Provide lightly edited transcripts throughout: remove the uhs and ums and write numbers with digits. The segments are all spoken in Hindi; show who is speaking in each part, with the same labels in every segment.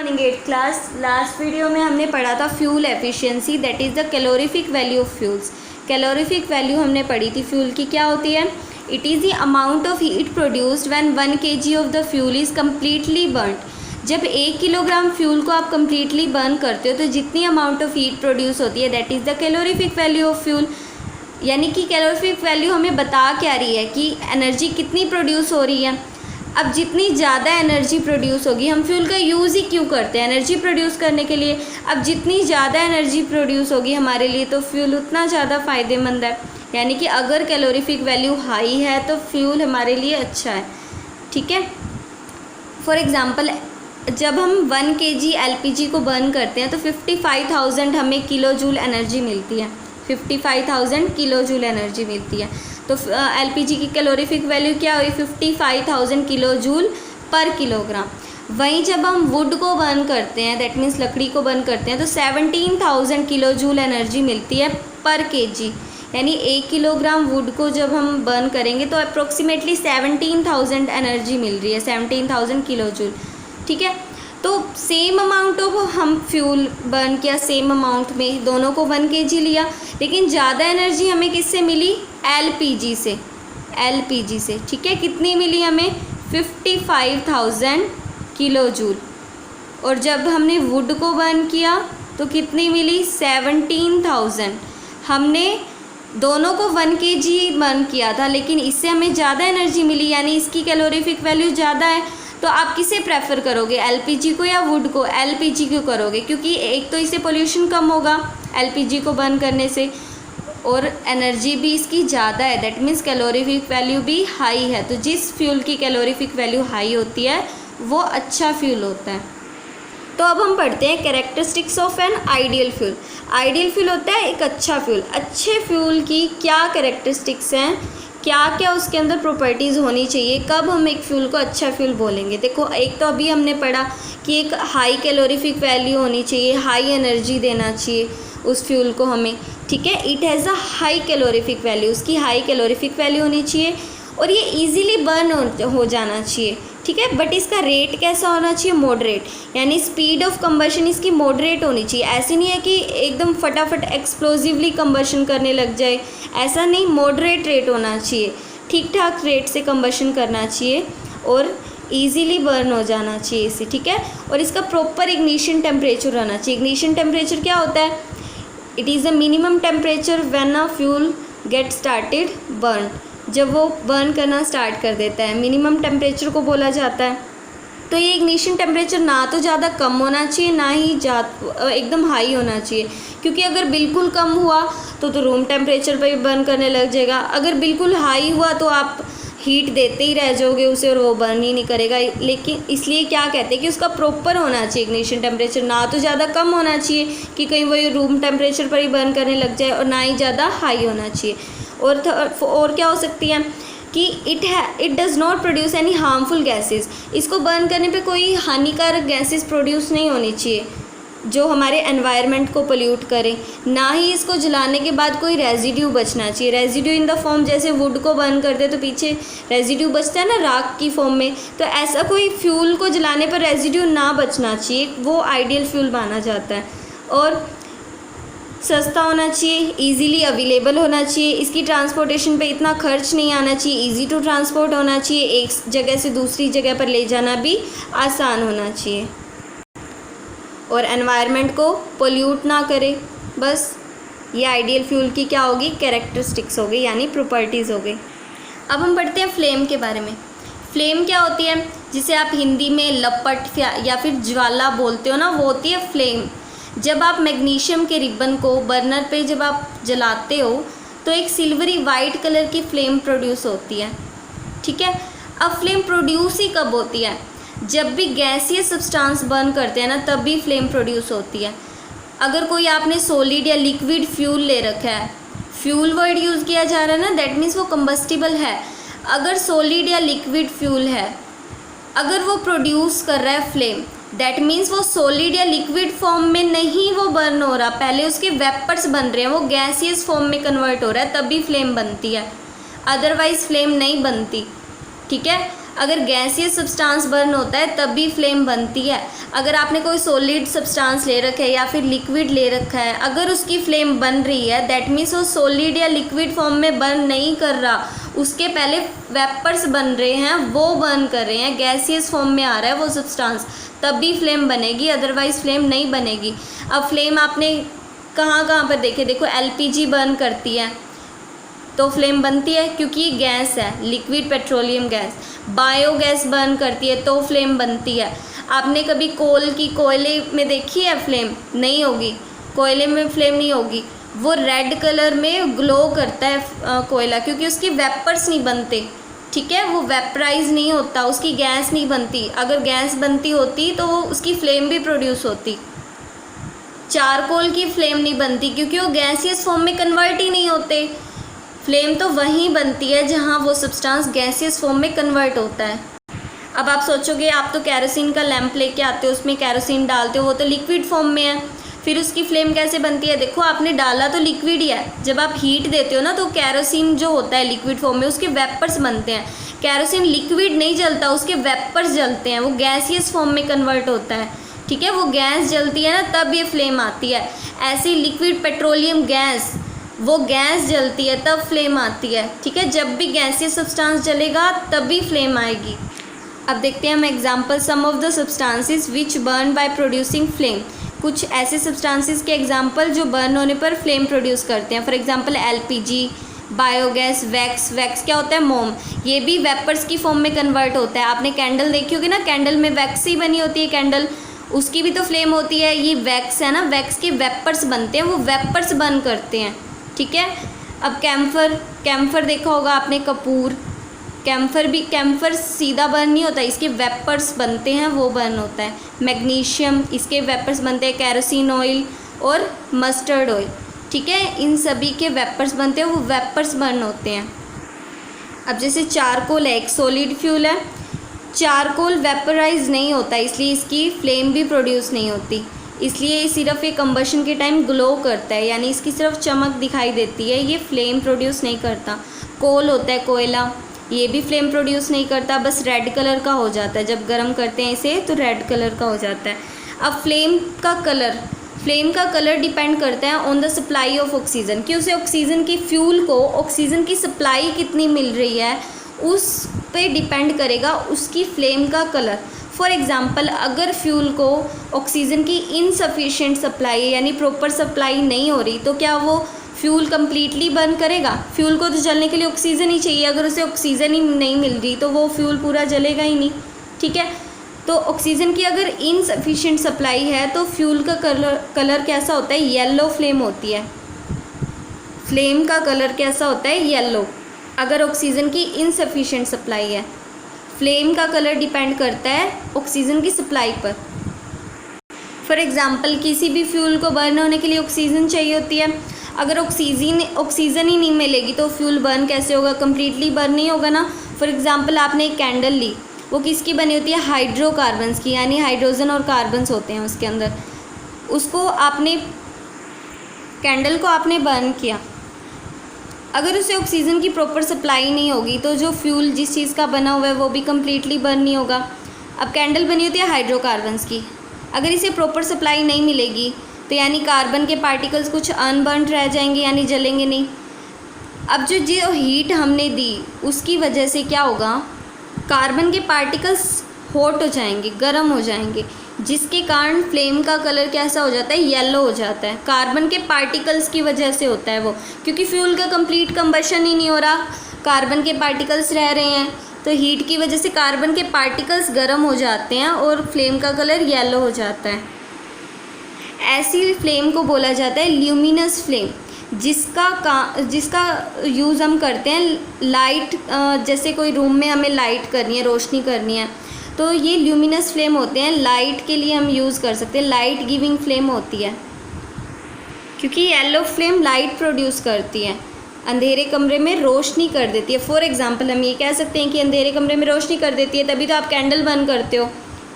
Speaker 1: Morning 8th class. Last video में हमने पढ़ा था fuel efficiency, that is the calorific value of fuels. Calorific value हमने पढ़ी थी फ्यूल की, क्या होती है? It is the amount of heat produced when 1 kg of the fuel is completely burned. जब 1 किलोग्राम फ्यूल को आप कम्प्लीटली बर्न करते हो तो जितनी अमाउंट ऑफ हीट प्रोड्यूस होती है that is the calorific value of fuel. यानी कि कैलोरीफिक वैल्यू हमें बता क्या रही है कि एनर्जी कितनी प्रोड्यूस हो रही है। अब जितनी ज़्यादा एनर्जी प्रोड्यूस होगी, हम फ्यूल का यूज़ ही क्यों करते हैं? एनर्जी प्रोड्यूस करने के लिए। अब जितनी ज़्यादा एनर्जी प्रोड्यूस होगी हमारे लिए तो फ्यूल उतना ज़्यादा फ़ायदेमंद है। यानी कि अगर कैलोरीफिक वैल्यू हाई है तो फ्यूल हमारे लिए अच्छा है। ठीक है, फॉर एग्ज़ाम्पल जब हम 1 kg LPG को बर्न करते हैं तो 55,000 हमें किलो जूल एनर्जी मिलती है। 55,000 किलो जूल एनर्जी मिलती है। तो LPG की कैलोरीफिक वैल्यू क्या हुई? 55,000 किलो जूल पर किलोग्राम। वहीं जब हम वुड को बर्न करते हैं, दैट मीन्स लकड़ी को बर्न करते हैं, तो 17,000 किलो जूल एनर्जी मिलती है पर kg। यानी 1 किलोग्राम वुड को जब हम बर्न करेंगे तो अप्रोक्सीमेटली 17,000 एनर्जी मिल रही है, 17,000 किलो जूल। ठीक है, तो सेम अमाउंट ऑफ हम फ्यूल बर्न किया, सेम अमाउंट में दोनों को 1 kg लिया, लेकिन ज़्यादा एनर्जी हमें किससे मिली? LPG से। LPG से, ठीक है, कितनी मिली हमें? 55,000 किलो जूल। और जब हमने वुड को बर्न किया तो कितनी मिली? 17,000। हमने दोनों को 1 kg बर्न किया था लेकिन इससे हमें ज़्यादा एनर्जी मिली, यानी इसकी कैलोरीफिक वैल्यू ज़्यादा है। तो आप किसे प्रेफर करोगे, LPG को या वुड को? LPG को करोगे, क्योंकि एक तो इससे पोल्यूशन कम होगा LPG को बर्न करने से, और एनर्जी भी इसकी ज़्यादा है, दैट मीन्स कैलोरीफिक वैल्यू भी हाई है। तो जिस फ्यूल की कैलोरीफिक वैल्यू हाई होती है वो अच्छा फ्यूल होता है। तो अब हम पढ़ते हैं characteristics of an ideal fuel. Ideal fuel होता है एक अच्छा फ्यूल। अच्छे फ्यूल की क्या कैरेक्टरिस्टिक्स हैं, क्या क्या उसके अंदर प्रॉपर्टीज़ होनी चाहिए, कब हम एक फ्यूल को अच्छा फ्यूल बोलेंगे? देखो, एक तो अभी हमने पढ़ा कि एक हाई कैलोरीफिक वैल्यू होनी चाहिए, हाई एनर्जी देना चाहिए उस फ्यूल को हमें। ठीक है, it has a high calorific value, उसकी हाई कैलोरीफिक वैल्यू होनी चाहिए और ये इजीली बर्न हो जाना चाहिए। ठीक है, बट इसका रेट कैसा होना चाहिए? मॉडरेट, यानी स्पीड ऑफ कंबशन इसकी मॉडरेट होनी चाहिए। ऐसी नहीं है कि एकदम फटाफट एक्सप्लोजिवली कंबशन करने लग जाए, ऐसा नहीं, मॉडरेट रेट होना चाहिए, ठीक ठाक रेट से कंबशन करना चाहिए और ईजीली बर्न हो जाना चाहिए इसे। ठीक है, और इसका प्रॉपर इग्निशन टेम्परेचर रहना चाहिए। इग्निशन टेम्परेचर क्या होता है? It is the minimum temperature when a fuel get started burn. जब वो बर्न करना स्टार्ट कर देता है, मिनिमम टेम्परेचर को बोला जाता है। तो ये इग्निशन टेम्परेचर ना तो ज़्यादा कम होना चाहिए ना ही एकदम हाई होना चाहिए, क्योंकि अगर बिल्कुल कम हुआ तो रूम टेम्परेचर पर भी बर्न करने लग जाएगा। अगर बिल्कुल हाई हुआ तो आप हीट देते ही रह जाओगे उसे और वो बर्न ही नहीं करेगा। लेकिन इसलिए क्या कहते हैं कि उसका प्रॉपर होना चाहिए इग्निशन टेम्परेचर, ना तो ज़्यादा कम होना चाहिए कि कहीं वो रूम टेम्परेचर पर ही बर्न करने लग जाए और ना ही ज़्यादा हाई होना चाहिए। और क्या हो सकती है कि it does not produce any harmful gases. इसको बर्न करने पे कोई हानिकारक गैसेस प्रोड्यूस नहीं होनी चाहिए जो हमारे एनवायरनमेंट को पोल्यूट करें, ना ही इसको जलाने के बाद कोई रेजिड्यू बचना चाहिए। रेजिड्यू इन द फॉर्म, जैसे वुड को बर्न करते तो पीछे रेजिड्यू बचता है ना राख की फॉर्म में, तो ऐसा कोई फ्यूल को जलाने पर रेजिड्यू ना बचना चाहिए, वो आइडियल फ्यूल माना जाता है। और सस्ता होना चाहिए, इजीली अवेलेबल होना चाहिए, इसकी ट्रांसपोर्टेशन पे इतना खर्च नहीं आना चाहिए, इजी टू ट्रांसपोर्ट होना चाहिए, एक जगह से दूसरी जगह पर ले जाना भी आसान होना चाहिए और एनवायरनमेंट को पोल्यूट ना करे। बस ये आइडियल फ्यूल की क्या होगी? कैरेक्टरिस्टिक्स हो गई, यानी प्रॉपर्टीज़ हो गई। अब हम पढ़ते हैं फ्लेम के बारे में। फ्लेम क्या होती है? जिसे आप हिंदी में लपट या फिर ज्वाला बोलते हो ना, वो होती है फ्लेम। जब आप मैग्नीशियम के रिबन को बर्नर पे जब आप जलाते हो तो एक सिल्वरी वाइट कलर की फ्लेम प्रोड्यूस होती है। ठीक है, अब फ्लेम प्रोड्यूस ही कब होती है? जब भी गैसीय सब्सटेंस बर्न करते हैं ना, तब भी फ्लेम प्रोड्यूस होती है। अगर कोई आपने सॉलिड या लिक्विड फ्यूल ले रखा है, फ्यूल वर्ड यूज़ किया जा रहा है ना, दैट मीन्स वो कंबस्टिबल है। अगर सॉलिड या लिक्विड फ्यूल है, अगर वो प्रोड्यूस कर रहा है फ्लेम, दैट मीन्स वो सॉलिड या लिक्विड फॉर्म में नहीं वो बर्न हो रहा, पहले उसके वेपर्स बन रहे हैं, वो गैसियस फॉर्म में कन्वर्ट हो रहा है, तभी फ्लेम बनती है, अदरवाइज़ फ्लेम नहीं बनती। ठीक है, अगर गैसियस सब्सटेंस बर्न होता है तब भी फ्लेम बनती है। अगर आपने कोई सॉलिड सब्सटेंस ले रखा है या फिर लिक्विड ले रखा है, अगर उसकी फ्लेम बन रही है दैट मीन्स वो सॉलिड या लिक्विड फॉर्म में बर्न नहीं कर रहा, उसके पहले वेपर्स बन रहे हैं, वो बर्न कर रहे हैं, गैसियस फॉर्म में आ रहा है वो सब्सटेंस, तब भी फ्लेम बनेगी, अदरवाइज़ फ्लेम नहीं बनेगी। अब फ्लेम आपने कहाँ कहाँ पर देखे, देखो एलपीजी बर्न करती है तो फ्लेम बनती है क्योंकि गैस है, liquid petroleum gas. Biogas burn करती है तो फ्लेम बनती है। आपने कभी कोयले में देखी है फ्लेम? नहीं होगी, कोयले में फ्लेम नहीं होगी। वो रेड कलर में ग्लो करता है कोयला, क्योंकि उसकी वेपर्स नहीं बनते, ठीक है, वो वेपराइज नहीं होता, उसकी गैस नहीं बनती। अगर गैस बनती होती तो वो उसकी फ्लेम भी प्रोड्यूस होती। चारकोल की फ्लेम नहीं बनती क्योंकि वो गैसियस फॉर्म में कन्वर्ट ही नहीं होते। फ्लेम तो वहीं बनती है जहाँ वो सब्सटेंस गैसियस फॉर्म में कन्वर्ट होता है। अब आप सोचोगे आप तो कैरोसिन का लैंप लेके आते हो, उसमें कैरोसिन डालते हो, वो तो लिक्विड फॉर्म में है, फिर उसकी फ्लेम कैसे बनती है? देखो आपने डाला तो लिक्विड ही है, जब आप हीट देते हो ना तो कैरोसिन जो होता है लिक्विड फॉर्म में उसके वेपर्स बनते हैं। कैरोसिन लिक्विड नहीं जलता, उसके वेपर्स जलते हैं, वो गैसियस फॉर्म में कन्वर्ट होता है, ठीक है, वो गैस जलती है ना तब ये फ्लेम आती है। ऐसी लिक्विड पेट्रोलियम गैस, वो गैस जलती है तब फ्लेम आती है, ठीक है, जब भी गैसियस सब्सटेंस जलेगा तब भी फ्लेम आएगी। अब देखते हैं हम example, some of the substances which burn by producing flame. कुछ ऐसे सब्सटेंसेस के एग्जांपल जो बर्न होने पर फ्लेम प्रोड्यूस करते हैं। For example LPG, biogas, wax. Wax क्या होता है? मोम। ये भी वेपर्स की फॉर्म में कन्वर्ट होता है। आपने कैंडल देखी होगी ना, कैंडल में वैक्स ही बनी होती है कैंडल, उसकी भी तो फ्लेम होती है। ये वैक्स है ना, वैक्स के वेपर्स बनते हैं, वो वेपर्स बर्न करते हैं, ठीक है। अब कैम्फर देखा होगा आपने, कपूर। कैम्फर सीधा बर्न नहीं होता, इसके वेपर्स बनते हैं, वो बर्न होता है। मैग्नीशियम, इसके वेपर्स बनते हैं। कैरोसिन ऑयल और मस्टर्ड ऑयल, ठीक है, इन सभी के वेपर्स बनते हैं, वो वेपर्स बर्न होते हैं। अब जैसे चारकोल है, एक सॉलिड फ्यूल है, चारकोल वेपराइज नहीं होता, इसलिए इसकी फ्लेम भी प्रोड्यूस नहीं होती, इसलिए सिर्फ ये कंबशन के टाइम ग्लो करता है, यानी इसकी सिर्फ चमक दिखाई देती है, ये फ्लेम प्रोड्यूस नहीं करता। कोल होता है, कोयला, ये भी फ्लेम प्रोड्यूस नहीं करता, बस रेड कलर का हो जाता है, जब गर्म करते हैं इसे तो रेड कलर का हो जाता है। अब फ्लेम का कलर डिपेंड करता है on the supply of oxygen, कि उसे ऑक्सीजन की फ्यूल को ऑक्सीजन की सप्लाई कितनी मिल रही है, उस पे डिपेंड करेगा उसकी फ्लेम का कलर। फॉर एग्ज़ाम्पल, अगर फ्यूल को ऑक्सीजन की इनसफिशिएंट सप्लाई यानी प्रॉपर सप्लाई नहीं हो रही तो क्या वो फ्यूल कम्प्लीटली बर्न करेगा? फ्यूल को तो जलने के लिए ऑक्सीजन ही चाहिए, अगर उसे ऑक्सीजन ही नहीं मिल रही तो वो फ्यूल पूरा जलेगा ही नहीं, ठीक है। तो ऑक्सीजन की अगर इनसफिशिएंट सप्लाई है तो फ्यूल का कलर कैसा होता है? येलो फ्लेम होती है। फ्लेम का कलर कैसा होता है? येलो, अगर ऑक्सीजन की इनसफिशिएंट सप्लाई है। फ्लेम का कलर डिपेंड करता है ऑक्सीजन की सप्लाई पर। फॉर एग्ज़ाम्पल, किसी भी फ्यूल को बर्न होने के लिए ऑक्सीजन चाहिए होती है, अगर ऑक्सीजन ही नहीं मिलेगी तो फ्यूल बर्न कैसे होगा? कम्प्लीटली बर्न नहीं होगा ना। फॉर एग्ज़ाम्पल, आपने एक कैंडल ली, वो किसकी बनी होती है? हाइड्रोकार्बन्स की, यानी हाइड्रोजन और कार्बन्स होते हैं उसके अंदर। उसको आपने कैंडल को आपने बर्न किया, अगर उसे ऑक्सीजन की प्रॉपर सप्लाई नहीं होगी तो जो फ्यूल जिस चीज़ का बना हुआ है वो भी कम्प्लीटली बर्न नहीं होगा। अब कैंडल बनी होती है हाइड्रोकार्बन्स की, अगर इसे प्रॉपर सप्लाई नहीं मिलेगी तो यानी कार्बन के पार्टिकल्स कुछ अनबर्न रह जाएंगे, यानी जलेंगे नहीं। अब जो हीट हमने दी उसकी वजह से क्या होगा? कार्बन के पार्टिकल्स हॉट हो जाएंगे, गर्म हो जाएंगे, जिसके कारण फ्लेम का कलर कैसा हो जाता है? येलो हो जाता है। कार्बन के पार्टिकल्स की वजह से होता है वो, क्योंकि फ्यूल का कंप्लीट कंबशन ही नहीं हो रहा, कार्बन के पार्टिकल्स रह रहे हैं, तो हीट की वजह से कार्बन के पार्टिकल्स गर्म हो जाते हैं और फ्लेम का कलर येलो हो जाता है। ऐसी फ्लेम को बोला जाता है ल्यूमिनस फ्लेम, जिसका यूज़ हम करते हैं लाइट, जैसे कोई रूम में हमें लाइट करनी है, रोशनी करनी है, तो ये ल्यूमिनस फ्लेम होते हैं, लाइट के लिए हम यूज़ कर सकते हैं, लाइट गिविंग फ्लेम होती है, क्योंकि येलो फ्लेम लाइट प्रोड्यूस करती है, अंधेरे कमरे में रोशनी कर देती है। फॉर एग्जांपल, हम ये कह सकते हैं कि अंधेरे कमरे में रोशनी कर देती है, तभी तो आप कैंडल बर्न करते हो,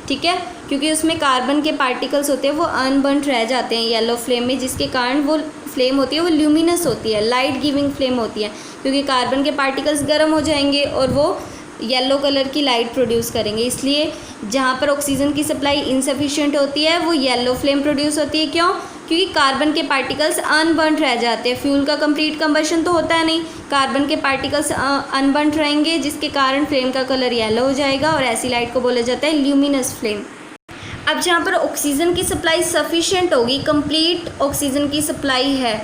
Speaker 1: ठीक है, क्योंकि उसमें कार्बन के पार्टिकल्स होते हैं, वो अनबर्न रह जाते हैं येलो फ्लेम में, जिसके कारण वो फ्लेम होती है वो ल्यूमिनस होती है, लाइट गिविंग फ्लेम होती है, क्योंकि कार्बन के पार्टिकल्स गर्म हो जाएंगे और वो येलो कलर की लाइट प्रोड्यूस करेंगे। इसलिए जहाँ पर ऑक्सीजन की सप्लाई इनसफिशिएंट होती है वो येलो फ्लेम प्रोड्यूस होती है। क्यों? क्योंकि कार्बन के पार्टिकल्स अनबर्न्ड रह जाते हैं। फ्यूल का कंप्लीट कंबशन तो होता है नहीं, कार्बन के पार्टिकल्स अनबर्न्ड रहेंगे, जिसके कारण फ्लेम का कलर येलो हो जाएगा और ऐसी लाइट को बोला जाता है ल्यूमिनस फ्लेम। अब जहाँ पर ऑक्सीजन की सप्लाई सफिशिएंट होगी, कंप्लीट ऑक्सीजन की सप्लाई है,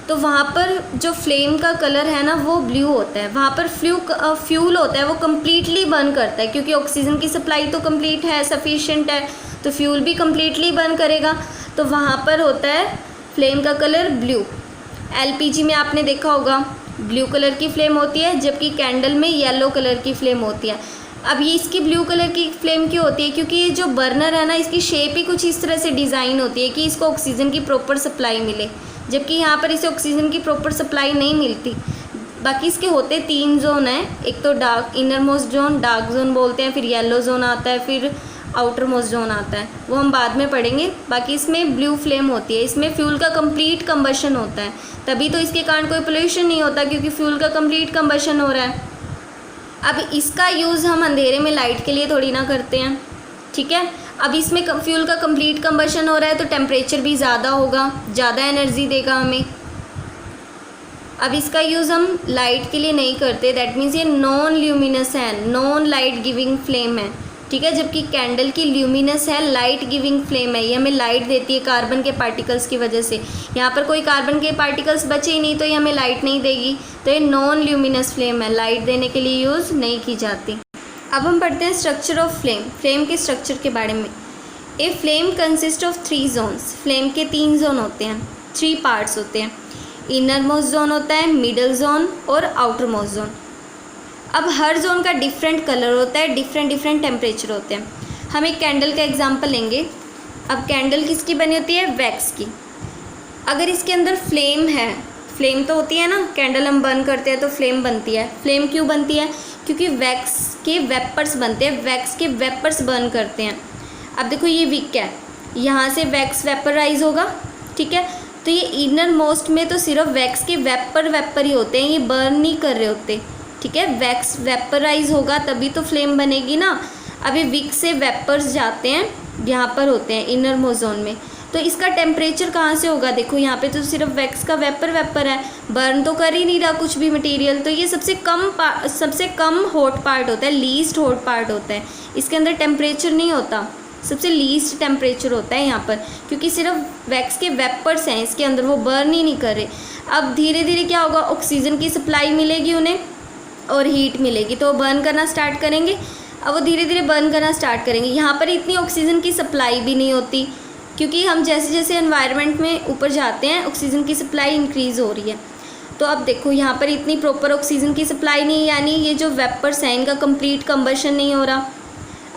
Speaker 1: तो वहाँ पर जो फ्लेम का कलर है ना वो ब्लू होता है। वहाँ पर फ्यूल होता है वो कम्प्लीटली बर्न करता है, क्योंकि ऑक्सीजन की सप्लाई तो कंप्लीट है, सफिशिएंट है, तो फ्यूल भी कम्प्लीटली बर्न करेगा, तो वहाँ पर होता है फ्लेम का कलर ब्लू। एलपीजी में आपने देखा होगा ब्लू कलर की फ्लेम होती है, जबकि कैंडल में येलो कलर की फ्लेम होती है। अब ये इसकी ब्लू कलर की फ्लेम क्यों होती है? क्योंकि ये जो बर्नर है ना, इसकी शेप ही कुछ इस तरह से डिज़ाइन होती है कि इसको ऑक्सीजन की प्रॉपर सप्लाई मिले, जबकि यहाँ पर इसे ऑक्सीजन की प्रॉपर सप्लाई नहीं मिलती। बाकी इसके होते 3 जोन हैं, एक तो dark inner most zone, dark zone बोलते हैं, फिर येलो जोन आता है, फिर आउटर मोस्ट जोन आता है, वो हम बाद में पढ़ेंगे। बाकी इसमें ब्लू फ्लेम होती है, इसमें फ्यूल का कंप्लीट कंबशन होता है, तभी तो इसके कारण कोई पोल्यूशन नहीं होता, क्योंकि फ्यूल का कंप्लीट कंबशन हो रहा है। अब इसका यूज़ हम अंधेरे में लाइट के लिए थोड़ी ना करते हैं, ठीक है। अब इसमें फ्यूल का कंप्लीट कंबशन हो रहा है तो टेम्परेचर भी ज़्यादा होगा, ज़्यादा एनर्जी देगा हमें। अब इसका यूज़ हम लाइट के लिए नहीं करते, दैट मीन्स ये नॉन ल्यूमिनस है, नॉन लाइट गिविंग फ्लेम है, ठीक है। जबकि कैंडल की ल्यूमिनस है, लाइट गिविंग फ्लेम है, ये हमें लाइट देती है कार्बन के पार्टिकल्स की वजह से। यहाँ पर कोई कार्बन के पार्टिकल्स बचे ही नहीं तो ये हमें लाइट नहीं देगी, तो ये नॉन ल्यूमिनस फ्लेम है, लाइट देने के लिए यूज़ नहीं की जाती। अब हम पढ़ते हैं स्ट्रक्चर ऑफ फ्लेम, फ्लेम के स्ट्रक्चर के बारे में। A flame consist of 3 zones, flame के 3 जोन होते हैं, 3 पार्ट्स होते हैं। इनर मोस्ट जोन होता है, मिडल जोन और आउटर मोस्ट जोन। अब हर जोन का डिफरेंट कलर होता है, डिफरेंट टेम्परेचर होते हैं। हम एक कैंडल का एग्जांपल लेंगे। अब कैंडल किसकी बनी होती है? वैक्स की। अगर इसके अंदर फ्लेम है, फ्लेम तो होती है ना, कैंडल हम बर्न करते हैं तो फ्लेम बनती है। फ्लेम क्यों बनती है? क्योंकि वैक्स के वेपर्स बनते हैं, वैक्स के वेपर्स बर्न करते हैं। अब देखो ये विक है, यहाँ से वैक्स वेपराइज होगा, ठीक है। तो ये इनर मोस्ट में तो सिर्फ वैक्स के वेपर ही होते हैं, ये बर्न नहीं कर रहे होते, ठीक है। वैक्स वेपराइज होगा तभी तो फ्लेम बनेगी ना। अब ये विक से वेपर्स जाते हैं, यहाँ पर होते हैं इनर मोस्ट जोन में, तो इसका टेम्परेचर कहाँ से होगा? देखो यहाँ पे तो सिर्फ वैक्स का वेपर है, बर्न तो कर ही नहीं रहा कुछ भी मटेरियल, तो ये सबसे कम हॉट पार्ट होता है, लीस्ट हॉट पार्ट होता है। इसके अंदर टेम्परेचर नहीं होता, सबसे लीस्ट टेम्परेचर होता है यहाँ पर, क्योंकि सिर्फ वैक्स के वेपर्स हैं इसके अंदर, वो बर्न ही नहीं कर रहे। अब धीरे धीरे क्या होगा? ऑक्सीजन की सप्लाई मिलेगी उन्हें और हीट मिलेगी, तो वो बर्न करना स्टार्ट करेंगे। अब वो धीरे धीरे बर्न करना स्टार्ट करेंगे। यहाँ पर इतनी ऑक्सीजन की सप्लाई भी नहीं होती, क्योंकि हम जैसे जैसे एनवायरनमेंट में ऊपर जाते हैं ऑक्सीजन की सप्लाई इंक्रीज़ हो रही है। तो अब देखो यहाँ पर इतनी प्रॉपर ऑक्सीजन की सप्लाई नहीं, यानी ये जो वेपर्स हैं इनका कंप्लीट कंबशन नहीं हो रहा।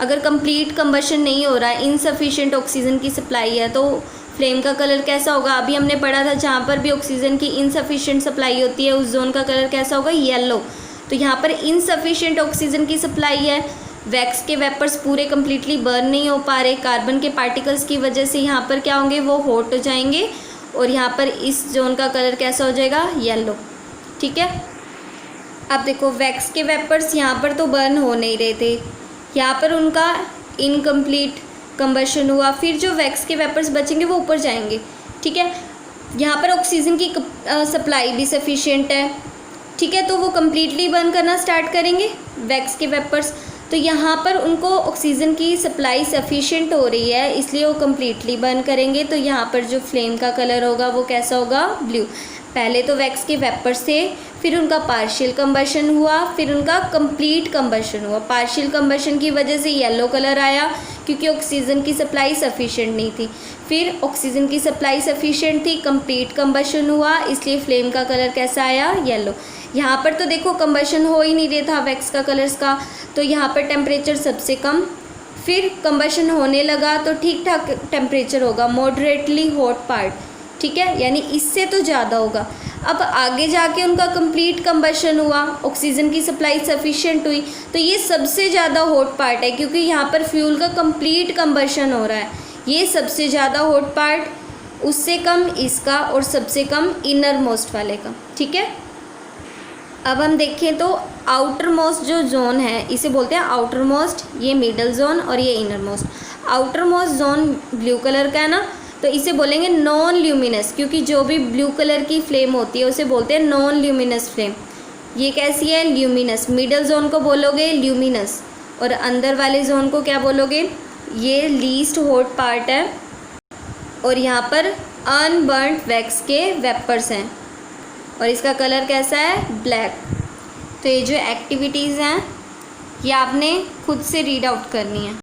Speaker 1: अगर कंप्लीट कंबशन नहीं हो रहा है, इनसफिशिएंट ऑक्सीजन की सप्लाई है, तो फ्लेम का कलर कैसा होगा? अभी हमने पढ़ा था जहाँ पर भी ऑक्सीजन की इनसफिशिएंट सप्लाई होती है उस जोन का कलर कैसा होगा? येलो। तो यहाँ पर इनसफिशिएंट ऑक्सीजन की सप्लाई है, वैक्स के वेपर्स पूरे कम्प्लीटली बर्न नहीं हो पा रहे, कार्बन के पार्टिकल्स की वजह से यहाँ पर क्या होंगे? वो हॉट हो जाएंगे, और यहाँ पर इस जोन का कलर कैसा हो जाएगा? येलो, ठीक है। अब देखो वैक्स के वेपर्स यहाँ पर तो बर्न हो नहीं रहे थे, यहाँ पर उनका इनकम्प्लीट कंबशन हुआ, फिर जो वैक्स के वेपर्स बचेंगे वो ऊपर जाएंगे, ठीक है। यहाँ पर ऑक्सीजन की सप्लाई भी सफिशिएंट है, ठीक है, तो वो कम्प्लीटली बर्न करना स्टार्ट करेंगे वैक्स के वेपर्स। तो यहाँ पर उनको ऑक्सीजन की सप्लाई सफिशिएंट हो रही है, इसलिए वो कम्प्लीटली बर्न करेंगे। तो यहाँ पर जो फ्लेम का कलर होगा वो कैसा होगा? ब्लू। पहले तो वैक्स के वेपर्स थे, फिर उनका पार्शियल कंबशन हुआ, फिर उनका कंप्लीट कंबशन हुआ। पार्शियल कंबशन की वजह से येलो कलर आया, क्योंकि ऑक्सीजन की सप्लाई सफिशिएंट नहीं थी। फिर ऑक्सीजन की सप्लाई सफिशिएंट थी, कंप्लीट कंबशन हुआ, इसलिए फ्लेम का कलर कैसा आया? येलो। यहाँ पर तो देखो कंबशन हो ही नहीं रहा था वैक्स का कलर्स का, तो यहाँ पर टेम्परेचर सबसे कम, फिर कंबशन होने लगा तो ठीक ठाक टेम्परेचर होगा, मॉडरेटली हॉट पार्ट, ठीक है, यानी इससे तो ज़्यादा होगा। अब आगे जाके उनका कंप्लीट कंबशन हुआ, ऑक्सीजन की सप्लाई सफिशिएंट हुई, तो ये सबसे ज़्यादा हॉट पार्ट है, क्योंकि यहाँ पर फ्यूल का कंप्लीट कंबशन हो रहा है। ये सबसे ज़्यादा हॉट पार्ट, उससे कम इसका, और सबसे कम इनर मोस्ट वाले का, ठीक है। अब हम देखें तो आउटर मोस्ट जो जोन है इसे बोलते हैं आउटर मोस्ट, ये मिडल जोन और ये inner most. Outer most zone blue colour का है ना, तो इसे बोलेंगे नॉन ल्यूमिनस, क्योंकि जो भी ब्लू कलर की फ्लेम होती है उसे बोलते हैं नॉन ल्यूमिनस फ्लेम। ये कैसी है? ल्यूमिनस। मिडल जोन को बोलोगे ल्यूमिनस, और अंदर वाले जोन को क्या बोलोगे? ये लीस्ट हॉट पार्ट है, और यहाँ पर अनबर्न्ड वैक्स के वेपर्स हैं, और इसका कलर कैसा है? ब्लैक। तो ये जो एक्टिविटीज़ हैं ये आपने खुद से रीड आउट करनी है।